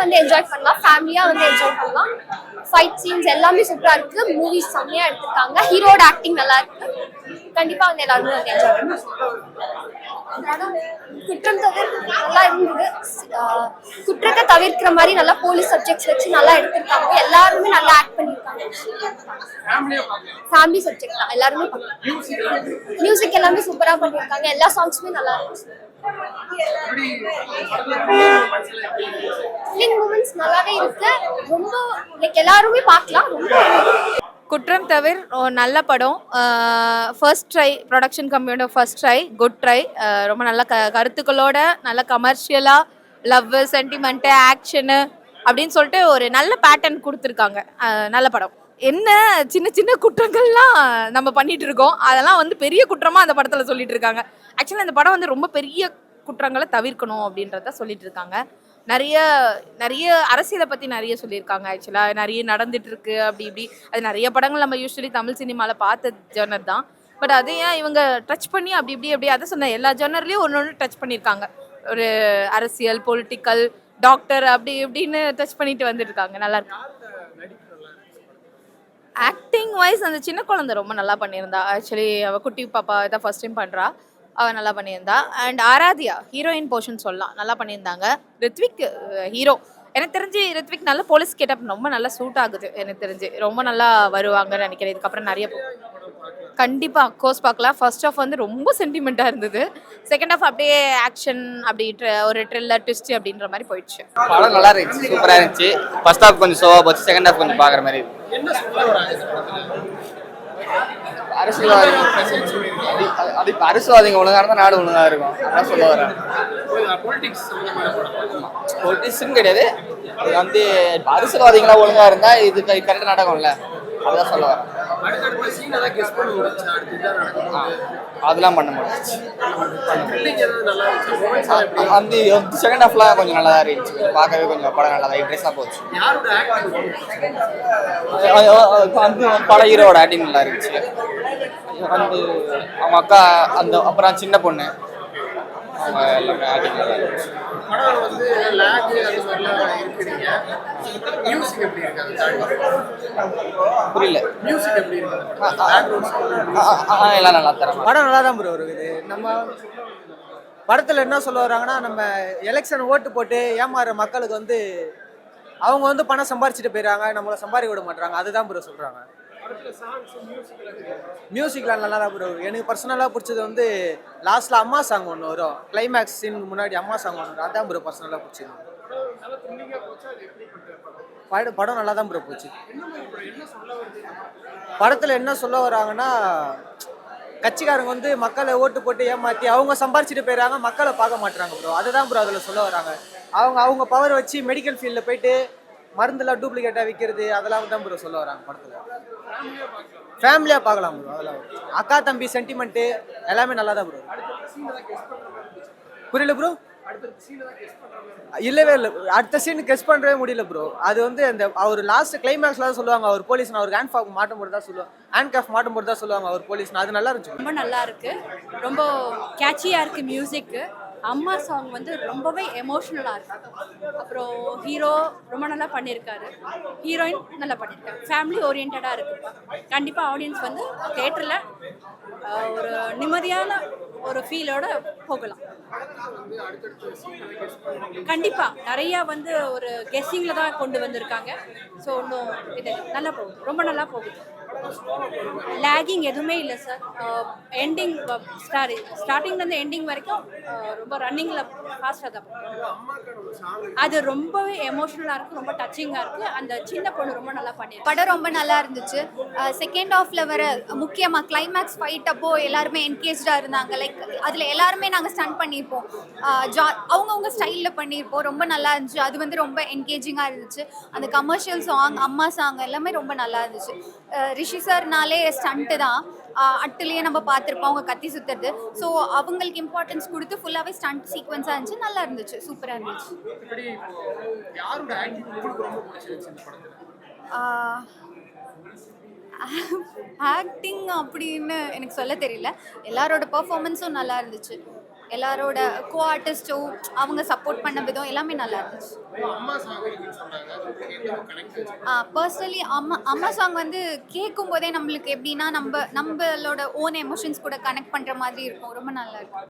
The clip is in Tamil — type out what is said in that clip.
வந்து என்ஜாய் பண்ணலாம், ஃபேமிலியா வந்து என்ஜாய் பண்ணலாம். ஃபைட் சீன்ஸ் எல்லாமே சூப்பரா இருக்கு. மூவிஸ் செம்மையா எடுத்திருக்காங்க. ஹீரோட ஆக்டிங் நல்லா இருக்கு. கண்டிப்பா வந்து எல்லாருமே வந்து என்ஜாய் பண்ணலாம். குற்றம் தவிர நல்லா இருந்தது. குற்றத்தை தவிர்க்கிற மாதிரி நல்லா போலீஸ் சப்ஜெக்ட்ஸ் வச்சு நல்லா எடுத்திருக்காங்க. எல்லாருமே நல்லா ஆக்ட் பண்ணிருக்காங்க. ஃபேமிலி சப்ஜெக்ட் தான், எல்லாருமே மியூசிக் எல்லாமே சூப்பரா பண்ணிருக்காங்க. எல்லா சாங்ஸுமே நல்லா இருந்துச்சு. மூமெண்ட்ஸ் நல்லாவே இருக்கு. ரொம்ப லைக் எல்லாருமே பார்க்கலாம். குற்றம் தவிர நல்ல படம். ஃபர்ஸ்ட் ட்ரை, ப்ரொடக்ஷன் கம்பெனியோட ஃபர்ஸ்ட் ட்ரை, குட் ட்ரை. ரொம்ப நல்ல கருத்துக்களோட நல்ல கமர்ஷியலாக லவ், சென்டிமெண்ட்டு, ஆக்ஷனு அப்படின்னு சொல்லிட்டு ஒரு நல்ல பேட்டர்ன் கொடுத்துருக்காங்க. நல்ல படம். என்ன சின்ன சின்ன குற்றங்கள்லாம் நம்ம பண்ணிட்டு இருக்கோம், அதெல்லாம் வந்து பெரிய குற்றமாக அந்த படத்தில் சொல்லிட்டு இருக்காங்க. ஆக்சுவலாக அந்த படம் வந்து ரொம்ப பெரிய குற்றங்களை தவிர்க்கணும் அப்படின்றத சொல்லிட்டு இருக்காங்க. நிறைய நிறைய அரசியலை பற்றி நிறைய சொல்லியிருக்காங்க. ஆக்சுவலாக நிறைய நடந்துட்டு இருக்கு அப்படி இப்படி. அது நிறைய படங்கள் நம்ம யூஸ்வலி தமிழ் சினிமாவில் பார்த்த ஜர்னர் தான். பட் அதே ஏன் இவங்க டச் பண்ணி அப்படி இப்படி அப்படி அதை சொன்ன எல்லா ஜர்னர்லேயும் ஒன்று ஒன்று டச் பண்ணியிருக்காங்க. ஒரு அரசியல், பொலிட்டிக்கல், டாக்டர் அப்படி இப்படின்னு டச் பண்ணிட்டு வந்துட்டு இருக்காங்க. நல்லா இருக்கு. ஆக்டிங் வைஸ் அந்த சின்ன குழந்தை ரொம்ப நல்லா பண்ணியிருந்தா. ஆக்சுவலி அவள் குட்டி பாப்பா இதான் ஃபர்ஸ்ட் டைம் பண்ணுறா. அவள் நல்லா பண்ணியிருந்தா. அண்ட் ஆராத்யா ஹீரோயின் போர்ஷன் சொல்லலாம், நல்லா பண்ணியிருந்தாங்க. ரித்விக் ஹீரோ. எனக்கு தெரிஞ்சு ரித்விக் நல்ல போலீஸ் கெட்டப் ரொம்ப நல்லா சூட் ஆகுது. எனக்கு தெரிஞ்சு ரொம்ப நல்லா வருவாங்கன்னு நினைக்கிறேன். இதுக்கப்புறம் நிறைய கண்டிப்பாக கோர்ஸ் பார்க்கலாம். ஃபர்ஸ்ட் ஆஃப் வந்து ரொம்ப சென்டிமெண்ட்டாக இருந்தது. செகண்ட் ஆஃப் அப்படியே ஆக்ஷன் அப்படி ஒரு த்ரில்லர் ட்விஸ்ட் அப்படின்ற மாதிரி போயிடுச்சு. படம் நல்லா இருந்துச்சு, சூப்பராக இருந்துச்சு. ஃபர்ஸ்ட் ஆஃப் கொஞ்சம் ஷோவாக போச்சு, செகண்ட் ஆஃப் கொஞ்சம் பார்க்குற மாதிரி இருக்கு. அரசியல்வாதிங்க ஒழுங்கா இருந்தால் நாடு ஒழுங்கா இருக்கும். அதான் சொல்ல வரேன். பொலிட்டிக்ஸ்னு கிடையாது, அது வந்து அரசியல்வாதிகளா ஒழுங்கா இருந்தா இது கரெக்டாக நடக்கும்ல, அதுதான் சொல்ல வரேன். அதெல்லாம் பண்ண முடியாது. அந்த செகண்ட் ஹாஃப்லாம் கொஞ்சம் நல்லா தான் இருந்துச்சு. பார்க்கவே கொஞ்சம் படம் நல்லா தான் இன்ட்ரெஸ்டாக போச்சு. வந்து பல ஹீரோட ஆக்டிங் நல்லா இருந்துச்சு. வந்து அவங்க அக்கா, அந்த அப்புறம் சின்ன பொண்ணு, அவங்க எல்லாமே ஆக்டிங் நல்லா இருந்துச்சு. புரியல. எல்லாம் நல்லா தரேன். படம் நல்லா தான் ப்ரோ இருக்குது. நம்ம படத்தில் என்ன சொல்ல வர்றாங்கன்னா, நம்ம எலெக்ஷன் ஓட்டு போட்டு ஏமாறுற மக்களுக்கு வந்து அவங்க வந்து பணம் சம்பாரிச்சுட்டு போயிடறாங்க, நம்மளை சம்பாதிக்க விட மாட்டாங்க. அதுதான் ப்ரோ சொல்கிறாங்க. மியூசிக்லாம் நல்லா தான் ப்ரோ. எனக்கு பர்சனலாக பிடிச்சது வந்து லாஸ்ட்டில் அம்மா சாங் ஒன்று வரும், கிளைமேக்ஸ் சீனுக்கு முன்னாடி அம்மா சாங் ஒன்று வரும். அதான் ப்ரோ பர்சனலாக பிடிச்சது. படம் நல்லா தான் ப்ரோ போச்சு. படத்தில் என்ன சொல்ல வராங்கன்னா, கட்சிக்காரங்க வந்து மக்களை ஓட்டு போட்டு ஏமாற்றி அவங்க சம்பாரிச்சுட்டு போயிடறாங்க, மக்களை பார்க்க மாட்டுறாங்க ப்ரோ. அதுதான் ப்ரோ அதில் சொல்ல வராங்க. அவங்க பவர் வச்சு மெடிக்கல் ஃபீல்டில் போயிட்டு மருந்துலாம் டூப்ளிகேட்டாக விற்கிறது, அதெல்லாம் தான் ப்ரோ சொல்ல வராங்க படத்தில். ஃபேமிலியாக பார்க்கலாம் ப்ரோ. அதெல்லாம் அக்கா தம்பி சென்டிமெண்ட்டு எல்லாமே நல்லா தான் ப்ரோ. புரியல ப்ரோ. இல்லவே இல்லை, அடுத்த சீன் கெஸ் பண்ணவே முடியல ப்ரோ. அது வந்து அந்த அவர் லாஸ்ட் கிளைமேக்ஸ்ல தான் சொல்லுவாங்க, அவர் போலீஸ் அவருக்கு ஹேண்ட் காஃப் மாட்டும் போது தான் சொல்லுவாங்க, ஹேண்ட் காஃப் மாட்டும் போது தான் சொல்லுவாங்க அவர் போலீஸ். அது நல்லா இருந்துச்சு. ரொம்ப நல்லா இருக்கு, ரொம்ப கேட்சியா இருக்கு மியூசிக்கு. அம்மா சாங் வந்து ரொம்பவே எமோஷ்னலாக இருக்கு. அப்புறம் ஹீரோ ரொம்ப நல்லா பண்ணியிருக்காரு, ஹீரோயின் நல்லா பண்ணியிருக்காரு. ஃபேமிலி ஓரியன்டாக இருக்குப்பா. கண்டிப்பாக ஆடியன்ஸ் வந்து தேட்டரில் ஒரு நிம்மதியான ஒரு ஃபீலோட போகலாம். கண்டிப்பாக நிறையா வந்து ஒரு கெஸ்ஸிங்கில் தான் கொண்டு வந்திருக்காங்க. ஸோ இன்னும் இது நல்லா போகுது, ரொம்ப நல்லா போகுது. லேகிங் எதுவுமே இல்லை சார். எண்டிங் ஸ்டார்டிங்லேருந்து எண்டிங் வரைக்கும் ரொம்ப ரன்னிங்கில் ஃபாஸ்ட்டாக தான் போகும். அது ரொம்பவே எமோஷ்னலாக இருக்குது, ரொம்ப டச்சிங்காக இருக்குது. அந்த சின்ன பொண்ணு ரொம்ப நல்லா பண்ணியிருக்கு. படம் ரொம்ப நல்லா இருந்துச்சு. செகண்ட் ஹாஃப்ல வர முக்கியமாக கிளைமேக்ஸ் ஃபைட் அப்போ எல்லாருமே என்கேஜாக இருந்தாங்க. லைக் அதில் எல்லாருமே நாங்கள் ஸ்டன் பண்ணியிருப்போம், அவங்கவுங்க ஸ்டைலில் பண்ணியிருப்போம். ரொம்ப நல்லா இருந்துச்சு. அது வந்து ரொம்ப என்கேஜிங்காக இருந்துச்சு. அந்த கமர்ஷியல் சாங், அம்மா சாங் எல்லாமே ரொம்ப நல்லா இருந்துச்சு. ரிஷி சார்னாலே ஸ்டண்ட்டு தான், அட்டுலேயே நம்ம பார்த்துருப்போம் அவங்க கத்தி சுற்றுறது. ஸோ அவங்களுக்கு இம்பார்ட்டன்ஸ் கொடுத்து ஃபுல்லாகவே ஸ்டண்ட் சீக்வன்ஸாக இருந்துச்சு, நல்லா இருந்துச்சு, சூப்பராக இருந்துச்சு. ஆக்டிங் அப்படின்னு எனக்கு சொல்ல தெரியல, எல்லாரோட பர்ஃபார்மன்ஸும் நல்லா இருந்துச்சு. எல்லாரோட கோ ஆர்டிஸ்ட்டும் அவங்க சப்போர்ட் பண்ண விதம் எல்லாமே நல்லா இருந்துச்சு. பர்சனலி அம்மா சாங் வந்து கேட்கும் போதே நம்மளுக்கு எப்படின்னா நம்மளோட ஓன் எமோஷன்ஸ் கூட கனெக்ட் பண்ற மாதிரி இருக்கும். ரொம்ப நல்லா இருக்கும்.